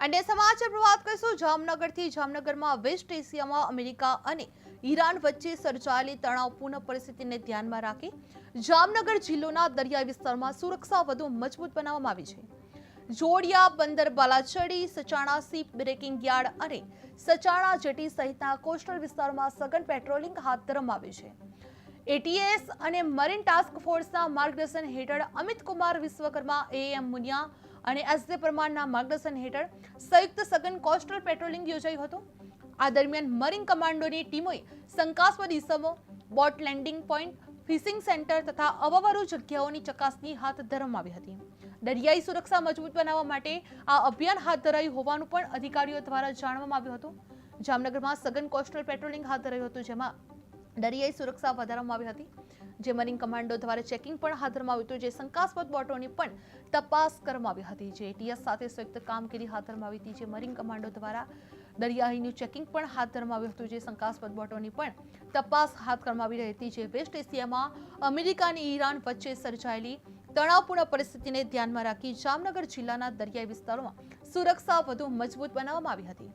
અને સમાચાર પર વાત કરીશું જામનગરથી। જામનગરમાં વેસ્ટ એશિયામાં અમેરિકા અને ઈરાન વચ્ચે સર્જાયેલી તણાવપૂર્ણ પરિસ્થિતિને ધ્યાનમાં રાખી જામનગર જિલ્લાના દરિયાઈ વિસ્તારમાં સુરક્ષા વધુ મજબૂત બનાવવામાં આવી છે। જોડિયા બંદર, બાલાચડી, સચાણા શિપ બ્રેકિંગ યાર્ડ અને સચાણા જેટી સહિતના કોસ્ટલ વિસ્તારોમાં સઘન પેટ્રોલિંગ હાથ ધરવામાં આવ્યું છે। એટીએસ અને મરીન ટાસ્ક ફોર્સના માર્ગદર્શન હેઠળ અમિત કુમાર વિશ્વકર્મા, એએમ મુનિયા અને એસજે પરમારના માર્ગદર્શન હેઠળ સંયુક્ત સઘન કોસ્ટલ પેટ્રોલિંગ યોજાયું હતું। આ દરમિયાન મરીન કમાન્ડોની ટીમોએ શંકાસ્પદ ઇસમો, boat landing point, fishing centre તથા અવાવરૂ જગ્યાઓની ચકાસણી હાથ ધરવામાં આવી હતી। દરિયાઈ સુરક્ષા મજબૂત બનાવવા માટે આ અભિયાન હાથ ધરાયું હોવાનું પણ અધિકારીઓ દ્વારા જાણવામાં આવ્યું હતું। જામનગરમાં સઘન કોસ્ટલ પેટ્રોલિંગ હાથ ધરાયું હતું, જેમાં દરિયાઈ સુરક્ષા વધારવામાં આવી હતી। જે મરીન કમાન્ડો દ્વારા ચેકિંગ પણ હાથ ધરવામાં આવ્યું હતું, જે શંકાસ્પદ બોટોની પણ તપાસ કરવામાં આવી હતી। જે એટીએસ સાથે સંયુક્ત કામગીરી હાથ ધરવામાં આવી હતી। જે મરીન કમાન્ડો દ્વારા દરિયાઈનું ચેકિંગ પણ હાથ ધરવામાં આવ્યું હતું, જે શંકાસ્પદ બોટોની પણ તપાસ હાથ કરવામાં આવી રહી હતી। જે વેસ્ટ એશિયામાં અમેરિકા અને ઈરાન વચ્ચે સર્જાયેલી તણાવપૂર્ણ પરિસ્થિતિને ધ્યાનમાં રાખી જામનગર જિલ્લાના દરિયાઈ વિસ્તારોમાં સુરક્ષા વધુ મજબૂત બનાવવામાં આવી હતી।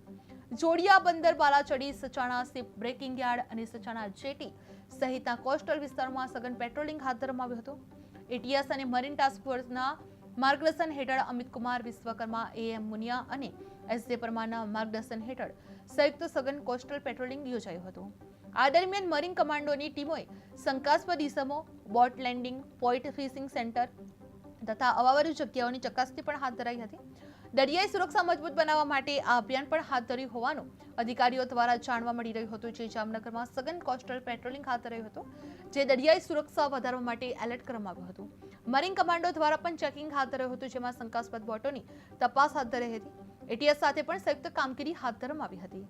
જોડિયા બંદર, બાલાચડી, સચાણા શિપ બ્રેકિંગ યાર્ડ અને સચાણા જેટી સહિતના કોસ્ટલ વિસ્તારોમાં સઘન પેટ્રોલિંગ હાથ ધરવામાં આવ્યું હતું। એટીએસ અને મરીન ટાસ્ક ફોર્સના માર્ગદર્શન હેઠળ અમિત કુમાર વિશ્વકર્મા, એએમ મુનિયા અને એસજે પરમારના માર્ગદર્શન હેઠળ સંયુક્ત સઘન કોસ્ટલ પેટ્રોલિંગ યોજાયું હતું। આ દરમિયાન મરીન કમાન્ડોની ટીમોએ શંકાસ્પદ ઇસમો, boat landing point, fishing centre તથા અવાવરૂ જગ્યાઓની ચકાસણી પણ હાથ ધરાઈ હતી। દરિયાઈ સુરક્ષા મજબૂત બનાવવા માટે આ અભિયાન પણ હાથ ધર્યું હોવાનું અધિકારીઓ દ્વારા જાણવા મળી રહ્યું હતું। જે જામનગરમાં સઘન કોસ્ટલ પેટ્રોલિંગ હાથ ધરાયું હતું, જે દરિયાઈ સુરક્ષા વધારવા માટે એલર્ટ કરવામાં આવ્યું હતું। મરીન કમાન્ડો દ્વારા પણ ચેકિંગ હાથ ધરાયું હતું, જેમાં શંકાસ્પદ બોટોની તપાસ હાથ ધરાઈ હતી। એટીએસ સાથે પણ સંયુક્ત કામગીરી હાથ ધરવામાં આવી હતી।